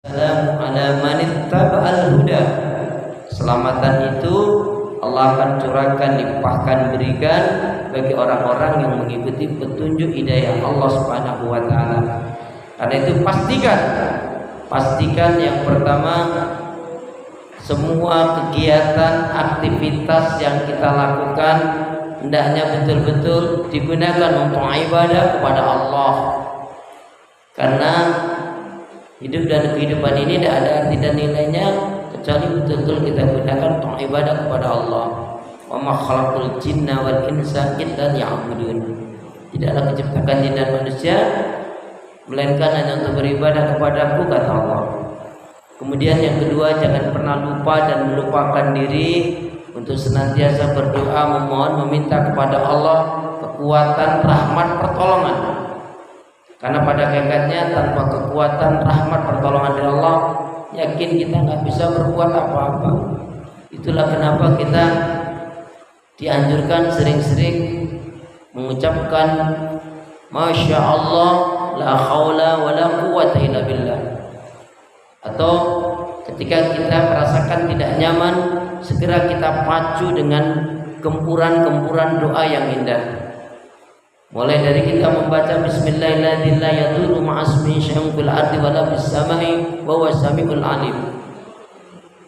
Salamu ala manittaba'al huda. Keselamatan itu Allah akan curahkan, limpahkan, berikan bagi orang-orang yang mengikuti petunjuk hidayah Allah Subhanahu wa taala. Karena itu pastikan yang pertama, semua kegiatan, aktivitas yang kita lakukan hendaknya betul-betul digunakan untuk ibadah kepada Allah. Karena hidup dan kehidupan ini tidak ada arti dan nilainya kecuali betul-betul kita gunakan untuk ibadah kepada Allah. Wa ma khalaqul jinna wal insa illa liya'budun. Tidaklah diciptakan jin dan manusia melainkan hanya untuk beribadah kepadaku, kata Allah. Kemudian yang kedua, jangan pernah lupa dan melupakan diri untuk senantiasa berdoa, memohon, meminta kepada Allah kekuatan, rahmat, pertolongan. Karena pada hakikatnya tanpa kekuatan, rahmat, pertolongan dari Allah, yakin kita nggak bisa berbuat apa-apa. Itulah kenapa kita dianjurkan sering-sering mengucapkan Masya Allah, la haula wa la quwwata illa billah. Atau ketika kita merasakan tidak nyaman, segera kita pacu dengan gempuran-gempuran doa yang indah. Mulai dari kita membaca Bismillahirrahmanirrahim, la yadurru ma'asmi syai'un fil ardi wala fis samai wa huwas samiul alim.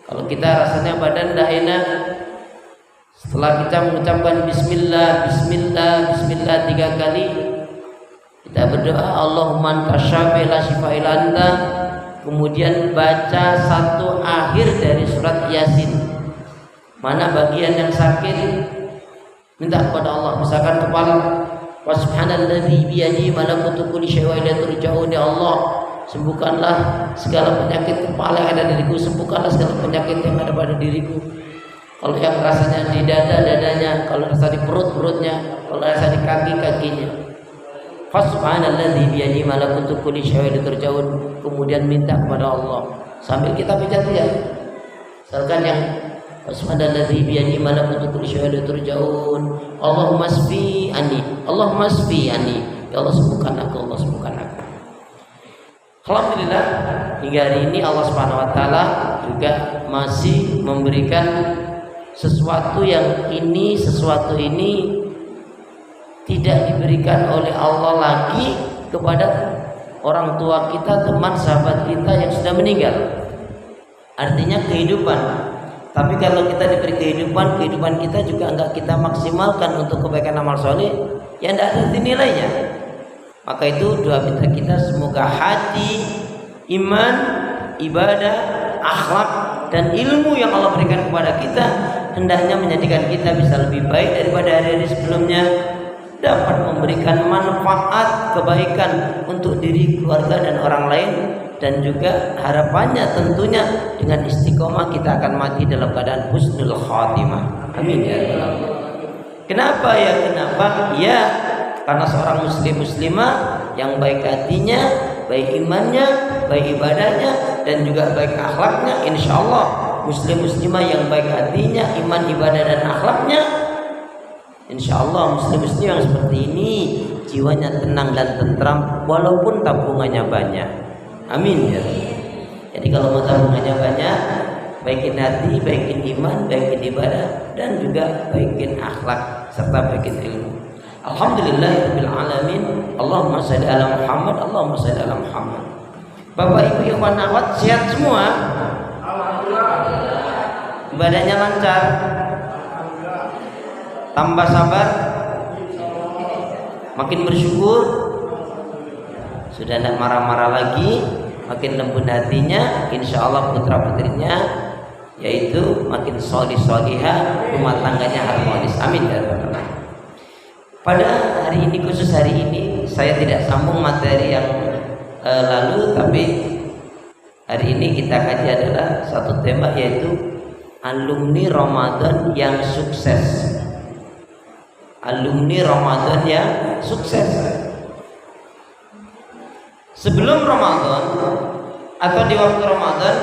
Kalau kita rasanya badan tidak enak, setelah kita mengucapkan Bismillah 3 kali, kita berdoa Allahumma anta syafi la syifa illa anta. Kemudian baca satu akhir dari surat Yasin. Mana bagian yang sakit, minta kepada Allah. Misalkan kepala, wa subhanalladzi biyadihi malakutu kulli syai'in wa ilaihi turja'un. Ya Allah, sembuhkanlah segala penyakit kepala yang ada diriku, sembuhkanlah segala penyakit yang ada pada diriku. Kalau yang rasanya di dadanya, kalau rasa di perutnya, kalau rasa di kakinya. Fa subhanalladzi biyadihi malakutu kulli syai'in wa ilaihi turja'un. Kemudian minta kepada Allah sambil kita pijat ya. Misalkan yang Subhanalladzi biyadihi malakutu kulli syai'in wa ilaihi turja'un. Allahumma shfi anni. Allahumma shfi anni. Ya Allah, sembuhkan aku, Allah sembuhkan aku. Alhamdulillah, hingga hari ini Allah Subhanahu wa taala juga masih memberikan sesuatu ini tidak diberikan oleh Allah lagi kepada orang tua kita, teman sahabat kita yang sudah meninggal. Artinya kehidupan. Tapi kalau kita diberi kehidupan kita juga enggak kita maksimalkan untuk kebaikan amal soleh, ya tidak ada nilainya. Maka itu doa minta kita semoga hati, iman, ibadah, akhlak dan ilmu yang Allah berikan kepada kita hendaknya menjadikan kita bisa lebih baik daripada hari-hari sebelumnya, dapat memberikan manfaat kebaikan untuk diri, keluarga dan orang lain. Dan juga harapannya tentunya dengan istiqomah kita akan mati dalam keadaan husnul khatimah. Amin ya rabbal alamin. Kenapa? Ya, karena seorang muslimah yang baik hatinya, baik imannya, baik ibadahnya dan juga baik akhlaknya, insyaallah muslimah yang baik hatinya, iman, ibadah dan akhlaknya, insyaallah muslim yang seperti ini jiwanya tenang dan tentram walaupun tabungannya banyak. Amin ya. Jadi kalau mau tabungannya banyak, baikin hati, baikin iman, baikin ibadah dan juga baikin akhlak serta baikin ilmu. Alhamdulillahirabbil alamin. Allahumma shalli ala Muhammad, Allahumma shalli ala Muhammad. Bapak Ibu ikhwan akhwat sehat semua? Alhamdulillah. Ibadahnya lancar? Tambah sabar? Makin bersyukur? Sudah tidak marah-marah lagi, makin lembut hatinya, insya Allah putra putrinya yaitu makin solih-solihah, rumah tangganya harmonis. Amin ya rabbal alamin. Pada hari ini, khusus hari ini, saya tidak sambung materi yang lalu, tapi hari ini kita kaji adalah satu tema yaitu alumni Ramadan yang sukses. Alumni Ramadan yang sukses. Sebelum Ramadan atau di waktu Ramadan,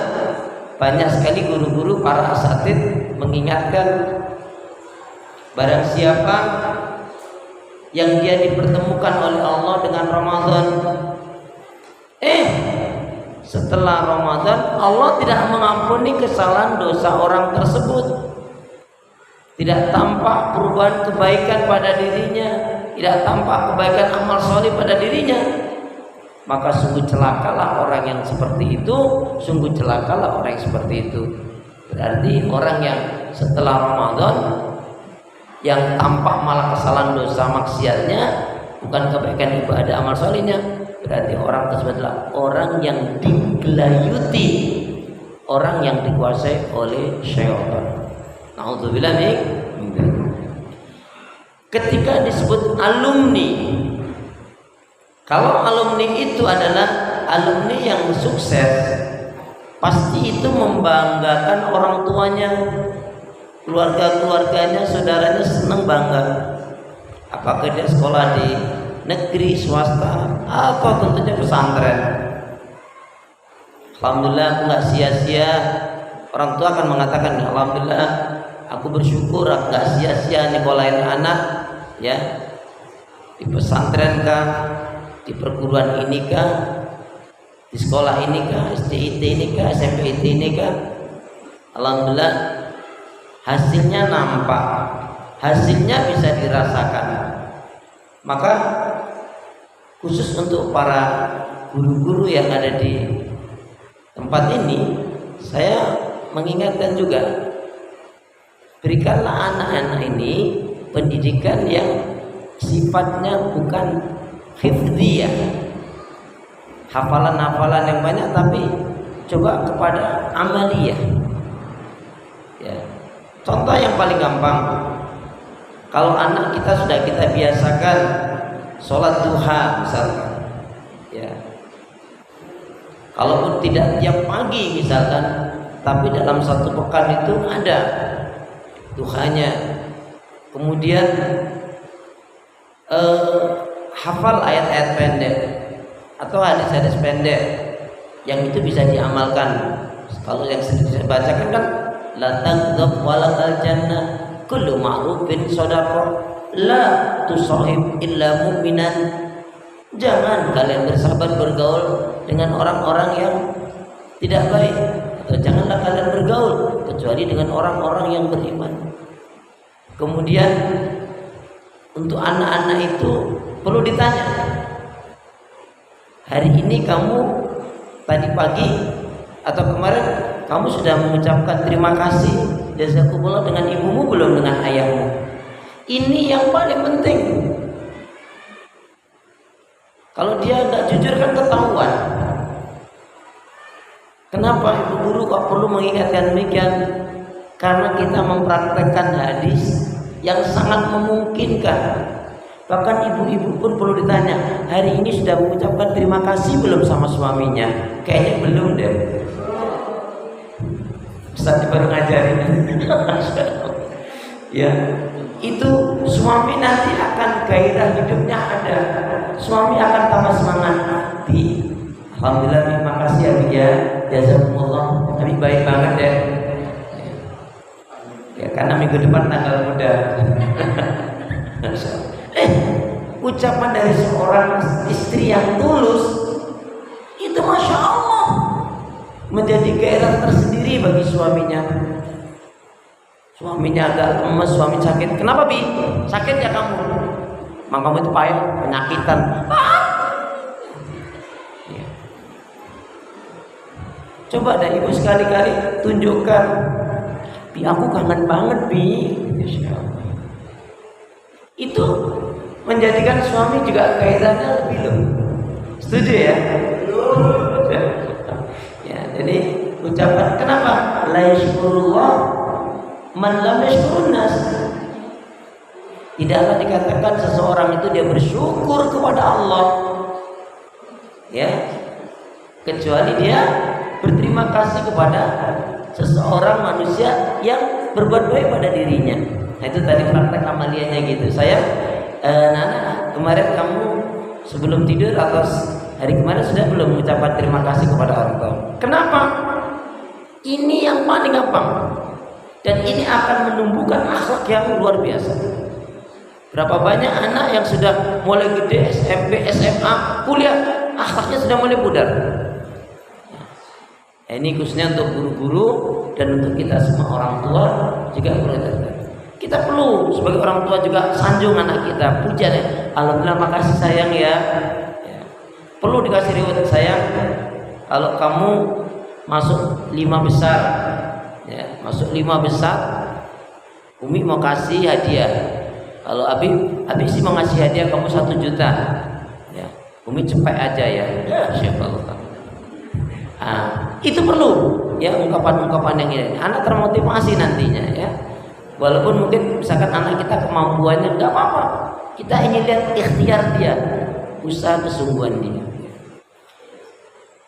banyak sekali guru-guru, para asatid mengingatkan barang siapa yang dia dipertemukan oleh Allah dengan Ramadan, setelah Ramadan Allah tidak mengampuni kesalahan dosa orang tersebut. Tidak tampak perubahan kebaikan pada dirinya, tidak tampak kebaikan amal soleh pada dirinya, maka sungguh celakalah orang yang seperti itu. Sungguh celakalah orang yang seperti itu. Berarti orang yang setelah Ramadan yang tampak malah kesalahan dosa maksiatnya, bukan kebaikan ibadah amal solehnya, berarti orang tersebut adalah orang yang digelayuti, orang yang dikuasai oleh syaitan. Na'udzubillah min dzalik. Ketika disebut alumni, kalau alumni itu adalah alumni yang sukses, pasti itu membanggakan orang tuanya, keluarganya, saudaranya senang bangga. Apakah dia sekolah di negeri, swasta, atau tentunya pesantren. Alhamdulillah aku nggak sia-sia. Orang tua akan mengatakan, alhamdulillah aku bersyukur aku nggak sia-sia nyekolahin anak, ya, di pesantren kah, di perguruan ini kah, di sekolah ini kah, STIT ini kah, SMPIT ini kah. Alhamdulillah hasilnya nampak, hasilnya bisa dirasakan. Maka khusus untuk para guru-guru yang ada di tempat ini, saya mengingatkan juga, berikanlah anak-anak ini pendidikan yang sifatnya bukan hifdziyah, hafalan-hafalan yang banyak, tapi coba kepada amaliyah. Ya. Contoh yang paling gampang, kalau anak kita sudah kita biasakan sholat duha misalkan, ya, kalaupun tidak tiap pagi misalkan, tapi dalam satu pekan itu ada duhanya, kemudian hafal ayat-ayat pendek atau hadis-hadis pendek yang itu bisa diamalkan. Kalau yang sering saya bacakan kan, la taghdab walakal jannah kullu ma'rufin shadaqah la tusahib illa mu'minan. Jangan kalian bersahabat bergaul dengan orang-orang yang tidak baik, atau janganlah kalian bergaul kecuali dengan orang-orang yang beriman. Kemudian untuk anak-anak itu perlu ditanya, hari ini kamu tadi pagi atau kemarin kamu sudah mengucapkan terima kasih jazakumullah dengan ibumu belum, dengan ayahmu? Ini yang paling penting. Kalau dia nggak jujur kan ketahuan. Kenapa ibu guru kok perlu mengingatkan demikian? Karena kita mempraktekkan hadis yang sangat memungkinkan. Bahkan ibu-ibu pun perlu ditanya, hari ini sudah mengucapkan terima kasih belum sama suaminya? Kayaknya belum deh. Ustaz baru ngajarin. Ya, itu suami nanti akan gairah hidupnya ada. Suami akan tambah semangat. Bi, alhamdulillah, terima kasih ya, Bi ya. Jazakumullah. Tapi baik banget deh. Ya, karena minggu depan tanggal muda. Ucapan dari seorang istri yang tulus itu masya Allah menjadi gairah tersendiri bagi suaminya. Suaminya agak lemes, suami sakit. Kenapa Bi? Sakit ya kamu? Mang kamu itu payah, penyakitan. Ya. Coba deh ibu sekali-kali tunjukkan, Bi aku kangen banget Bi. Itu menjadikan suami juga gairahnya lebih loh. Setuju ya? Ya, jadi ucapan kenapa? La yashkurullah man lam yashkurun nas. Tidaklah dikatakan seseorang itu dia bersyukur kepada Allah, ya, kecuali dia berterima kasih kepada seseorang manusia yang berbuat baik pada dirinya. Nah, itu tadi praktek amaliyahnya gitu. Saya Nana, kemarin kamu sebelum tidur atau hari kemarin sudah belum mengucapkan terima kasih kepada orang tua? Kenapa? Ini yang paling gampang, dan ini akan menumbuhkan akhlak yang luar biasa. Berapa banyak anak yang sudah mulai gede, SMP, SMA, kuliah, akhlaknya sudah mulai pudar. Ini khususnya untuk guru-guru dan untuk kita semua orang tua juga perlu. Kita perlu sebagai orang tua juga sanjung anak kita, puja ya. Alhamdulillah, makasih sayang ya. Perlu dikasih reward sayang. Kalau kamu masuk 5 besar, ya, masuk 5 besar, Umi mau kasih hadiah. Kalau Abi sih mau ngasih hadiah kamu 1 juta. Ya, Umi cepet aja ya. Insyaallah. Itu perlu ya, ungkapan-ungkapan yang ini. Anak termotivasi nantinya ya. Walaupun mungkin misalkan anak kita kemampuannya enggak apa-apa. Kita ingin lihat ikhtiar dia, usaha kesungguhan dia.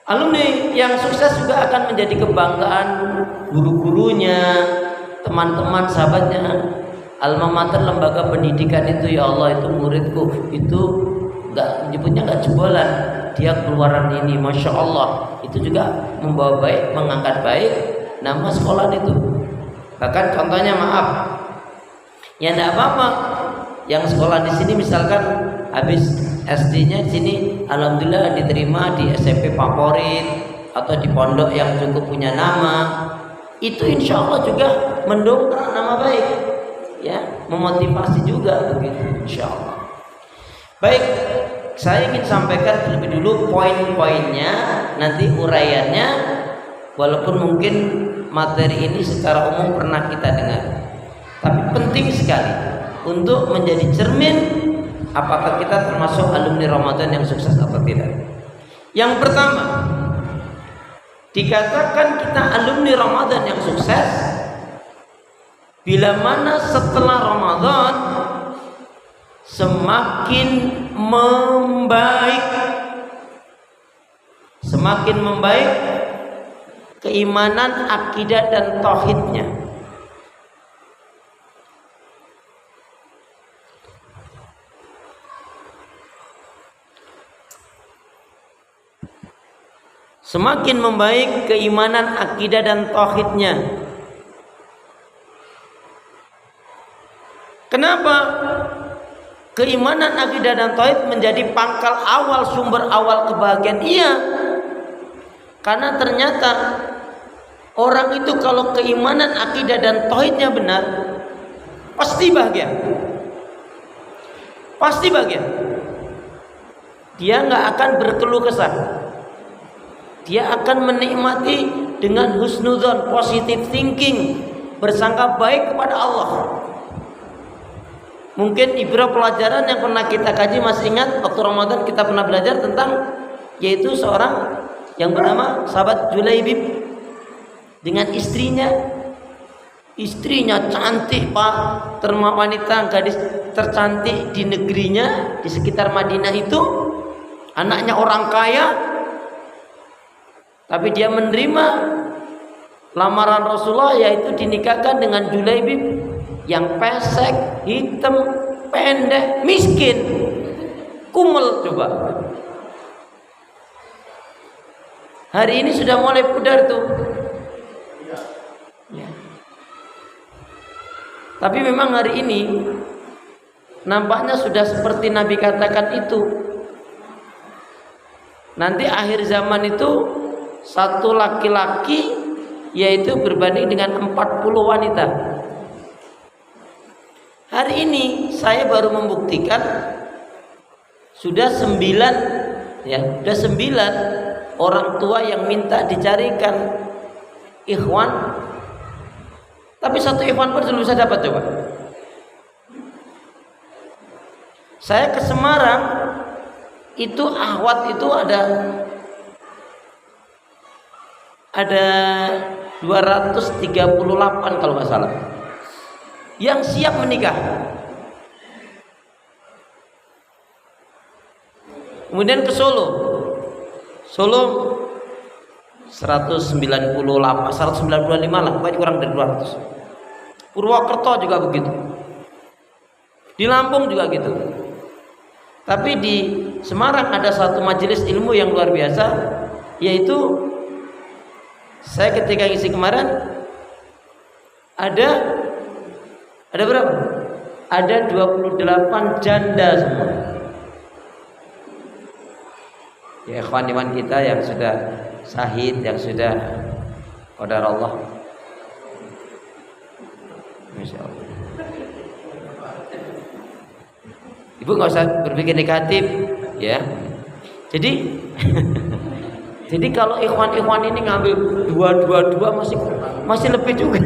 Alumni yang sukses juga akan menjadi kebanggaan guru-gurunya, teman-teman, sahabatnya. Alma mater, lembaga pendidikan itu, ya Allah, itu muridku itu nyebutnya enggak jebolan, dia keluaran ini, masya Allah, itu juga membawa baik, mengangkat baik nama sekolah itu. Bahkan contohnya, maaf ya, enggak apa-apa yang sekolah di sini misalkan habis SD-nya di sini alhamdulillah diterima di SMP favorit atau di pondok yang cukup punya nama, itu insya Allah juga mendongkrak nama baik ya, memotivasi juga begitu insya Allah. Baik, saya ingin sampaikan terlebih dulu poin-poinnya, nanti uraiannya, walaupun mungkin materi ini secara umum pernah kita dengar, tapi penting sekali untuk menjadi cermin apakah kita termasuk alumni Ramadan yang sukses atau tidak. Yang pertama, dikatakan kita alumni Ramadan yang sukses bila mana setelah Ramadan semakin membaik keimanan, akidah dan tauhidnya. Semakin membaik keimanan, akidah dan tauhidnya. Kenapa? Keimanan, akidah dan tauhid menjadi pangkal awal, sumber awal kebahagiaan. Iya. Karena ternyata orang itu kalau keimanan, akidah dan tauhidnya benar, pasti bahagia. Pasti bahagia. Dia nggak akan berkeluh kesah. Dia akan menikmati dengan husnudzon, positive thinking, bersangka baik kepada Allah. Mungkin ibrah pelajaran yang pernah kita kaji, masih ingat waktu Ramadan kita pernah belajar tentang, yaitu seorang yang bernama sahabat Julaibib dengan istrinya. Istrinya cantik, Pak, wanita gadis tercantik di negerinya, di sekitar Madinah itu. Anaknya orang kaya, tapi dia menerima lamaran Rasulullah, yaitu dinikahkan dengan Julaibib yang pesek, hitam, pendek, miskin, kumel. Coba hari ini sudah mulai pudar tuh ya. Tapi memang hari ini nampaknya sudah seperti Nabi katakan itu. Nanti akhir zaman itu satu laki-laki yaitu berbanding dengan 40 wanita. Hari ini saya baru membuktikan sudah 9 orang tua yang minta dicarikan ikhwan, tapi satu ikhwan pun belum bisa dapat. Coba saya ke Semarang itu, ahwat itu ada 238 kalau nggak salah yang siap menikah. Kemudian ke Solo 195 lah, pokoknya kurang dari 200. Purwokerto juga begitu, di Lampung juga gitu. Tapi di Semarang ada satu majelis ilmu yang luar biasa, yaitu saya ketika ngisi kemarin ada berapa? Ada 28 janda semua. Ya ikhwan-ikhwan kita yang sudah syahid, yang sudah Qadar Allah. Masya Allah. Ibu nggak usah berpikir negatif, ya. Jadi, jadi kalau ikhwan ini ngambil dua masih lebih juga.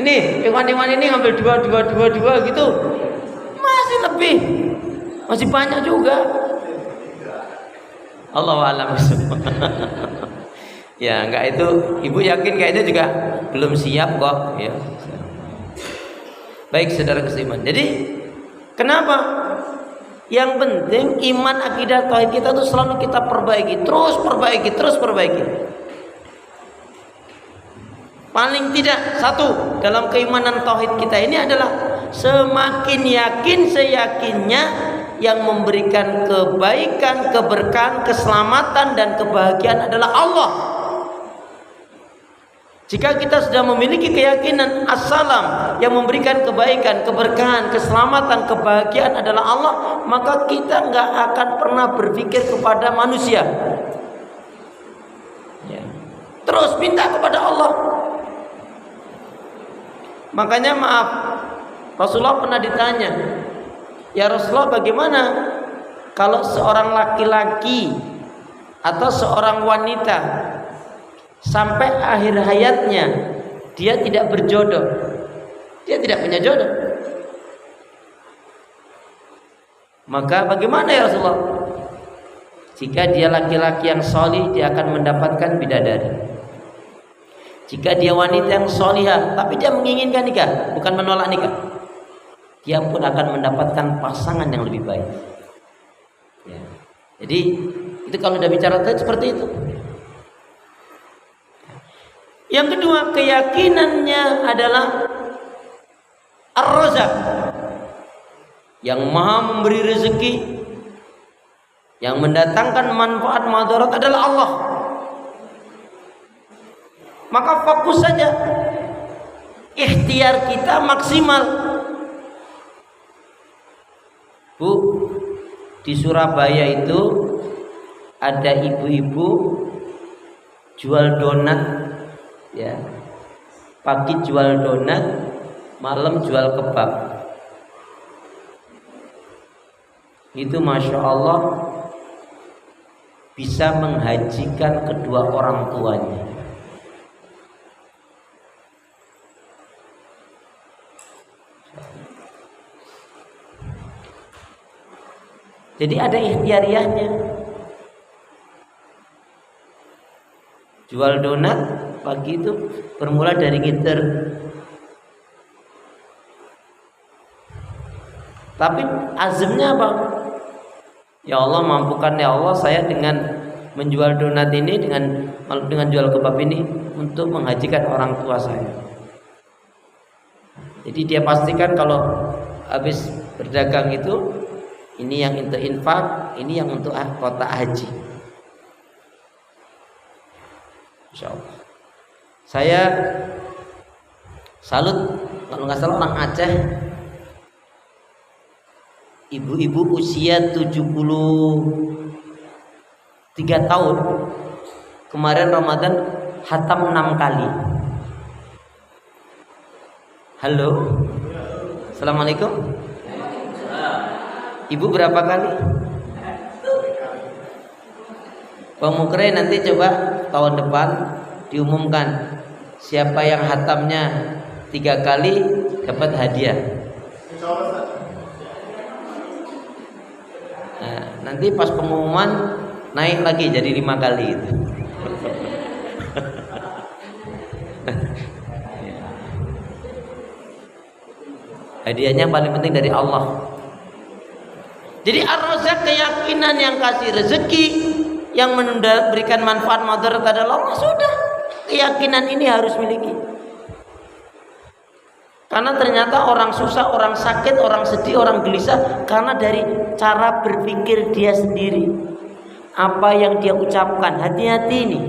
Ini ikhwan ini ngambil dua gitu, masih lebih, masih banyak juga. Allahu a'lam. Ya, enggak itu, ibu yakin kayaknya juga belum siap kok, ya. Baik saudara seiman. Jadi kenapa? Yang penting iman, akidah, tauhid kita tuh selalu kita perbaiki, terus perbaiki. Paling tidak satu dalam keimanan tauhid kita ini adalah semakin yakin seyakinnya yang memberikan kebaikan, keberkahan, keselamatan dan kebahagiaan adalah Allah. Jika kita sudah memiliki keyakinan as-salam yang memberikan kebaikan, keberkahan, keselamatan, kebahagiaan adalah Allah, maka kita nggak akan pernah berpikir kepada manusia. Ya. Terus minta kepada Allah. Makanya maaf, Rasulullah pernah ditanya, ya Rasulullah, bagaimana kalau seorang laki-laki atau seorang wanita sampai akhir hayatnya dia tidak berjodoh, dia tidak punya jodoh, maka bagaimana ya Rasulullah? Jika dia laki-laki yang solih, dia akan mendapatkan bidadari. Jika dia wanita yang solihah tapi dia menginginkan nikah, bukan menolak nikah, dia pun akan mendapatkan pasangan yang lebih baik, ya. Jadi itu kalau udah bicara tadi seperti itu. Yang kedua, keyakinannya adalah Ar-Razzaq, yang maha memberi rezeki, yang mendatangkan manfaat madarat adalah Allah. Maka fokus saja, ikhtiar kita maksimal. Bu, di Surabaya itu ada ibu-ibu jual donat, ya, pagi jual donat, malam jual kebab. Itu masya Allah bisa menghajikan kedua orang tuanya. Jadi ada ikhtiariahnya. Jual donat pagi itu bermula dari gitar. Tapi azamnya apa? Ya Allah, mampukan ya Allah saya dengan menjual donat ini, dengan jual kebab ini untuk menghajikan orang tua saya. Jadi dia pastikan kalau habis berdagang itu, ini yang untuk infak, ini yang untuk kotak haji. Insya Allah. Saya salut, kalau nggak salah orang Aceh, ibu-ibu usia 73 tahun, kemarin Ramadan khatam 6 kali. Halo, Assalamualaikum. Ibu berapa kali? Bang Mukre nanti coba tahun depan diumumkan siapa yang hatamnya 3 kali dapat hadiah. Nah, nanti pas pengumuman naik lagi jadi 5 kali itu. Hadiahnya paling penting dari Allah. Jadi Ar-Razzaq, keyakinan yang kasih rezeki, yang memberikan manfaat madarat adalah Allah. Sudah, keyakinan ini harus miliki. Karena ternyata orang susah, orang sakit, orang sedih, orang gelisah karena dari cara berpikir dia sendiri. Apa yang dia ucapkan, hati-hati ini.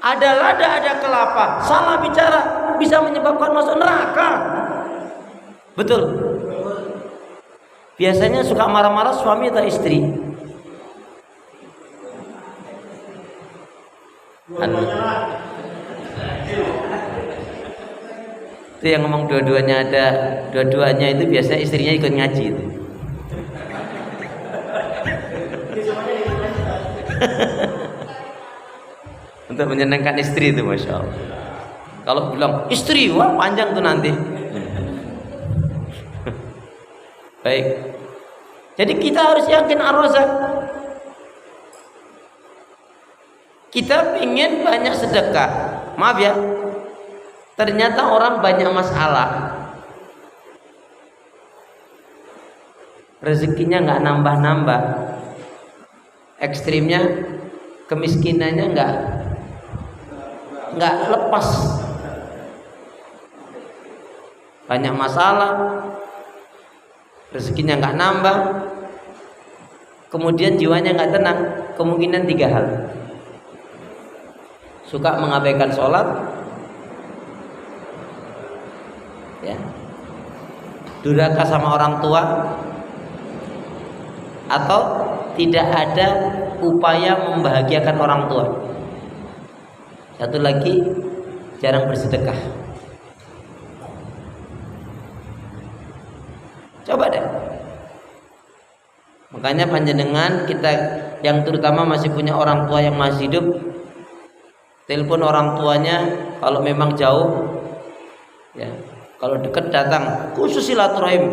Ada lada, ada kelapa, salah bicara bisa menyebabkan masuk neraka. Betul. Biasanya suka marah-marah suami atau istri? Anu. Itu yang ngomong dua-duanya ada, dua-duanya itu biasanya istrinya ikut ngaji itu. Untuk menyenangkan istri itu, masya Allah. Kalau bilang istri, wah panjang tuh nanti. Baik. Jadi kita harus yakin Ar-Razzaq. Kita ingin banyak sedekah. Maaf ya. Ternyata orang banyak masalah. Rezekinya nggak nambah-nambah. Ekstrimnya kemiskinannya nggak lepas. Banyak masalah. Rezekinya nggak nambah, kemudian jiwanya nggak tenang. Kemungkinan 3 hal: suka mengabaikan sholat, ya, durhaka sama orang tua, atau tidak ada upaya membahagiakan orang tua. Satu lagi, jarang bersedekah. Coba deh. Makanya panjenengan kita yang terutama masih punya orang tua yang masih hidup, telepon orang tuanya kalau memang jauh, ya. Kalau dekat datang, khusus silaturahim,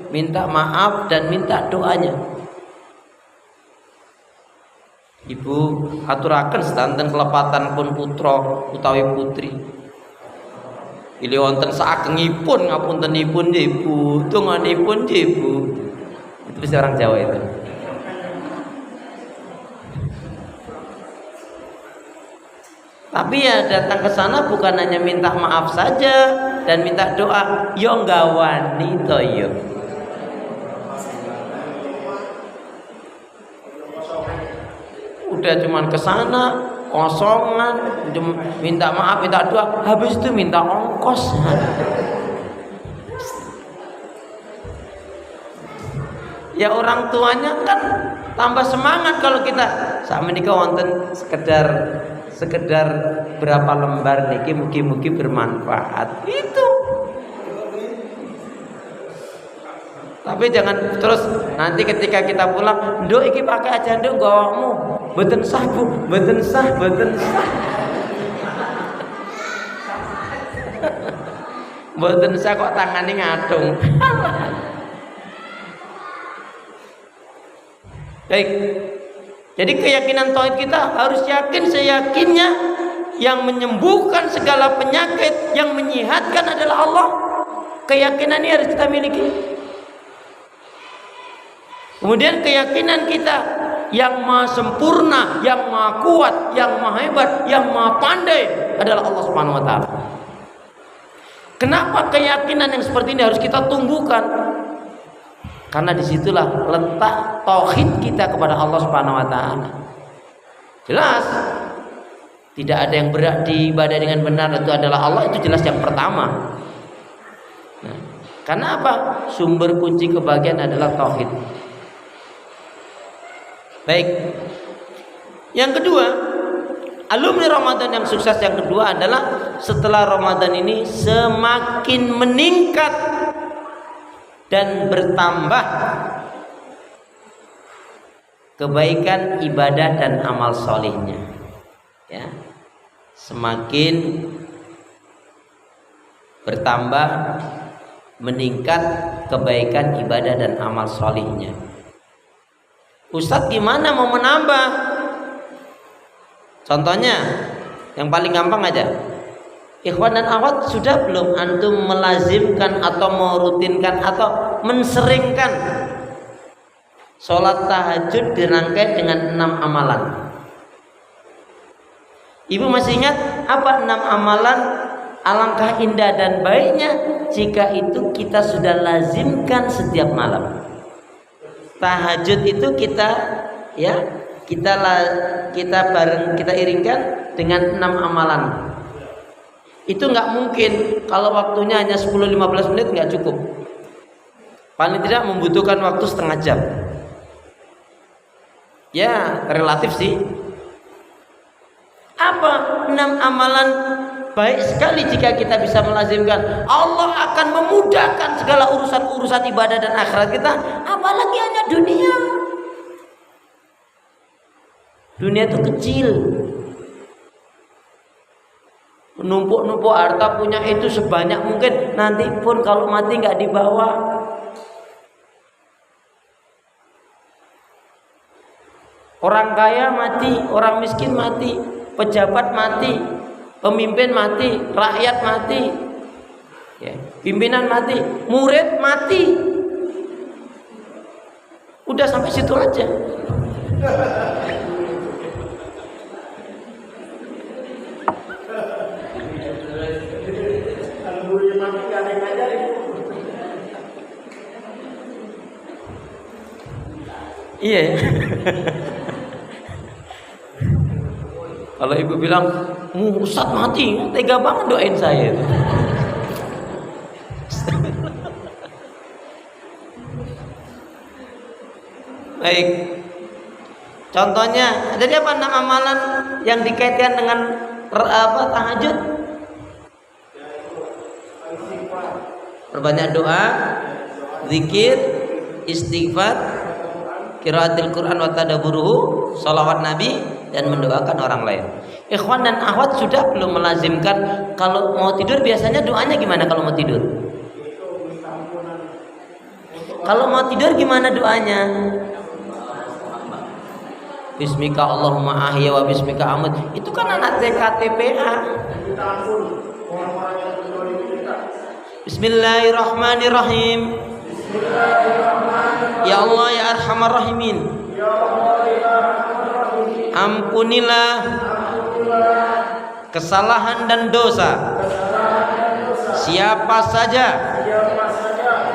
minta maaf dan minta doanya. Ibu aturaken sedanten kelepatan pun putra utawi putri. Pilih wonten saagengipun ngapuntenipun Ibu, tunganipun Ibu. Itu bisa orang Jawa itu. Tapi ya datang ke sana bukan hanya minta maaf saja dan minta doa, yo nggawani to yo. Udah cuman ke sana kosongan, minta maaf, minta doa, habis itu minta ongkos. Ya orang tuanya kan tambah semangat kalau kita sak menika wonten sekedar berapa lembar niki mugi-mugi bermanfaat. Itu. Tapi jangan terus nanti ketika kita pulang, "Nduk iki pakai aja nduk gawakmu." Mboten sah Bu, mboten sah, mboten sah. Mboten sah kok tangane ngadung. Baik. Jadi keyakinan tauhid kita harus yakin seyakinnya yang menyembuhkan segala penyakit, yang menyehatkan adalah Allah. Keyakinan ini harus kita miliki. Kemudian keyakinan kita yang maha sempurna, yang maha kuat, yang maha hebat, yang maha pandai adalah Allah Subhanahu wa taala. Kenapa keyakinan yang seperti ini harus kita tumbuhkan? Karena disitulah letak tauhid kita kepada Allah Subhanahu wa taala. Jelas tidak ada yang berat diibadah dengan benar, itu adalah Allah, itu jelas yang pertama. Nah, karena apa? Sumber kunci kebahagiaan adalah tauhid. Baik. Yang kedua, alumni Ramadan yang sukses yang kedua adalah setelah Ramadan ini semakin meningkat dan bertambah kebaikan ibadah dan amal solihnya. Ya. Semakin bertambah meningkat kebaikan ibadah dan amal solihnya. Ustadz gimana mau menambah? Contohnya yang paling gampang aja. Ikhwan dan akhwat, sudah belum antum melazimkan atau merutinkan atau menseringkan sholat tahajud dirangkai dengan 6 amalan? Ibu masih ingat apa 6 amalan? Alangkah indah dan baiknya jika itu kita sudah lazimkan setiap malam. Tahajud itu kita bareng kita iringkan dengan 6 amalan. Itu nggak mungkin kalau waktunya hanya 10-15 menit, nggak cukup. Paling tidak membutuhkan waktu setengah jam. Ya relatif sih. Apa? 6 amalan baik sekali jika kita bisa melazimkan. Allah akan memudahkan segala urusan-urusan ibadah dan akhirat kita, apalagi hanya dunia. Dunia itu kecil. Numpuk-numpuk harta punya itu sebanyak mungkin, nanti pun kalau mati nggak dibawa. Orang kaya mati, orang miskin mati, pejabat mati, pemimpin mati, rakyat mati, ya, pimpinan mati, murid mati. Udah sampai situ aja. Iya. Kalau ibu bilang, Ustaz mati, tega banget doain saya. Baik. Contohnya, jadi apa 6 amalan yang dikaitkan dengan tahajud? Perbanyak doa, zikir, istighfar, qiraatul Quran wa tadabburuhu, shalawat Nabi, dan mendoakan orang lain. Ikhwan dan akhwat sudah belum melazimkan kalau mau tidur biasanya doanya gimana kalau mau tidur? Kalau mau tidur gimana doanya? Bismika Allahumma ahya wa bismika amut. Itu kan anak TKTPA. Bismillahirrahmanirrahim. Ya Allah ya Arhamar Rahimin, ampunilah kesalahan dan dosa siapa saja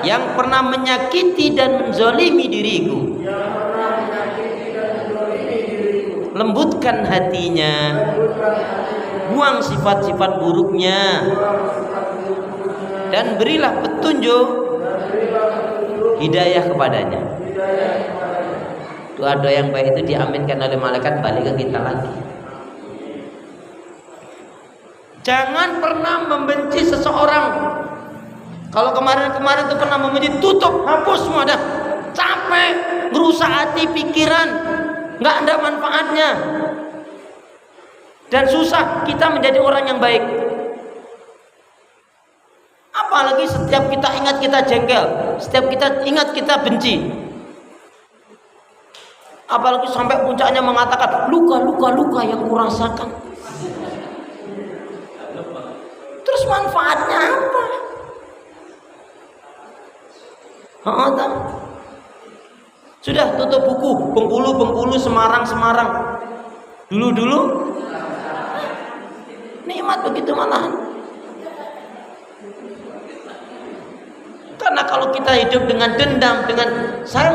yang pernah menyakiti dan menzolimi diriku. Lembutkan hatinya, buang sifat-sifat buruknya, dan berilah petunjuk hidayah kepadanya. Doa-doa yang baik itu diaminkan oleh malaikat, balik ke kita lagi. Jangan pernah membenci seseorang. Kalau kemarin-kemarin itu pernah membenci, tutup, hapus semua dah. Capek, merusak hati, pikiran, nggak ada manfaatnya. Dan susah kita menjadi orang yang baik. Apalagi setiap kita ingat kita jengkel, setiap kita ingat kita benci. Apalagi sampai puncaknya mengatakan luka yang kurasakan. Terus manfaatnya apa? Sudah tutup buku, Bengkulu, Semarang. Dulu nikmat begitu malahan. Karena kalau kita hidup dengan dendam, saya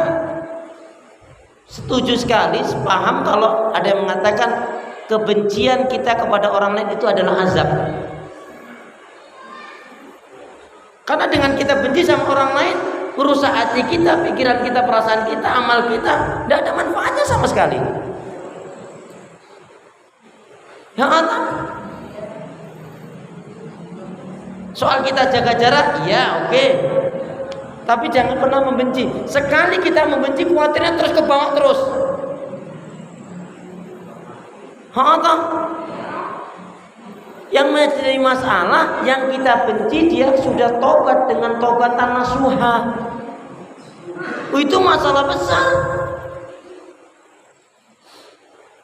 setuju sekali, paham kalau ada yang mengatakan kebencian kita kepada orang lain itu adalah azab. Karena dengan kita benci sama orang lain, merusak hati kita, pikiran kita, perasaan kita, amal kita, tidak ada manfaatnya sama sekali. Ya Allah. Soal kita jaga jarak, ya oke. Tapi jangan pernah membenci. Sekali kita membenci, khawatirnya terus ke bawah terus. Yang menjadi masalah, yang kita benci dia sudah tobat dengan tobatan nasuha. Itu masalah besar.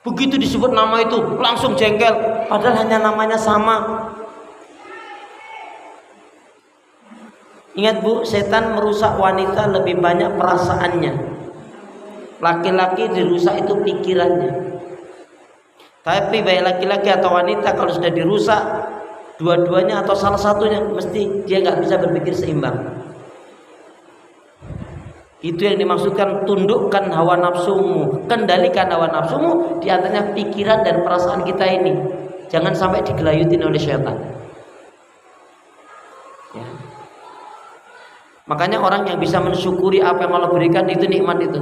Begitu disebut nama itu langsung jengkel, padahal hanya namanya sama. Ingat bu, setan merusak wanita lebih banyak perasaannya. Laki-laki dirusak itu pikirannya. Tapi baik laki-laki atau wanita kalau sudah dirusak dua-duanya atau salah satunya, mesti dia nggak bisa berpikir seimbang. Itu yang dimaksudkan tundukkan hawa nafsumu, kendalikan hawa nafsumu, di antaranya pikiran dan perasaan kita ini. Jangan sampai digelayutin oleh syaitan. Ya. Makanya orang yang bisa mensyukuri apa yang Allah berikan itu nikmat itu.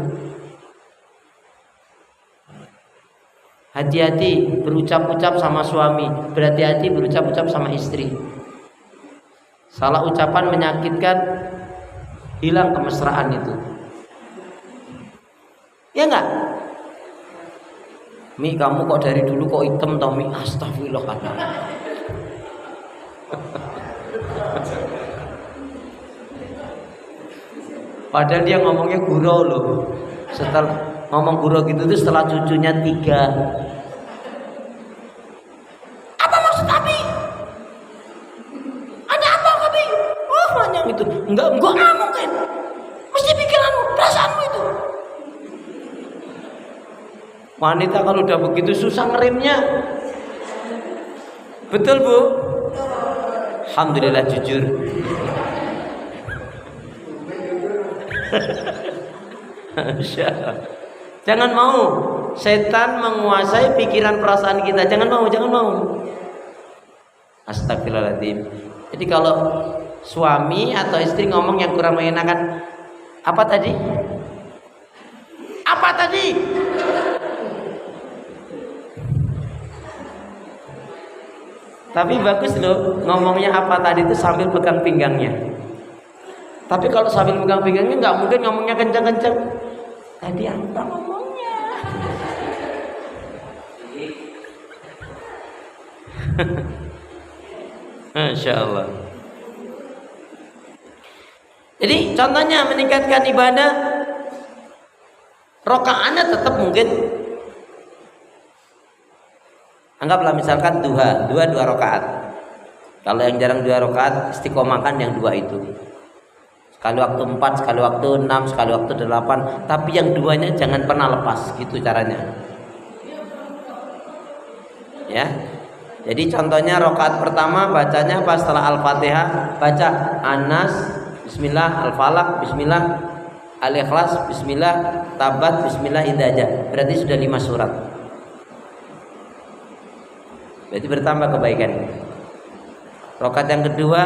Hati-hati berucap-ucap sama suami, berhati-hati berucap-ucap sama istri. Salah ucapan menyakitkan, hilang kemesraan itu. Ya enggak? Mi, kamu kok dari dulu kok hitam tau Mi? Astagfirullahaladzim. Padahal dia ngomongnya gurau loh. Setelah ngomong gurau gitu tuh setelah cucunya 3. Apa maksud Abi? Ada apa Abi? Oh banyak itu. Enggak mungkin. Mesti pikiranmu, perasaanmu itu. Wanita kalau udah begitu susah ngeremnya. Betul Bu? Alhamdulillah jujur. Jangan mau setan menguasai pikiran perasaan kita. Jangan mau. Astagfirullahaladzim. Jadi kalau suami atau istri ngomong yang kurang mengenakan, apa tadi? Tapi bagus loh ngomongnya apa tadi itu sambil pegang pinggangnya. Tapi kalau sambil pegang pinggangnya nggak mungkin ngomongnya kencang-kencang. Tadi apa ngomongnya? Masya Allah. Jadi contohnya meningkatkan ibadah, rokaatnya tetap mungkin. Anggaplah misalkan duha 2 rakaat. Kalau yang jarang 2 rakaat, istiqomahkan yang 2 itu. Sekali waktu 4, sekali waktu 6, sekali waktu 8. Tapi yang 2-nya jangan pernah lepas, gitu caranya. Ya. Jadi contohnya rakaat pertama bacanya pas setelah Al-Fatihah baca An-Nas, Bismillah, Al-Falaq, Bismillah, Al-Ikhlas, Bismillah, Tabat, Bismillah, Idza. Berarti sudah 5 surat. Berarti bertambah kebaikan. Rakaat yang kedua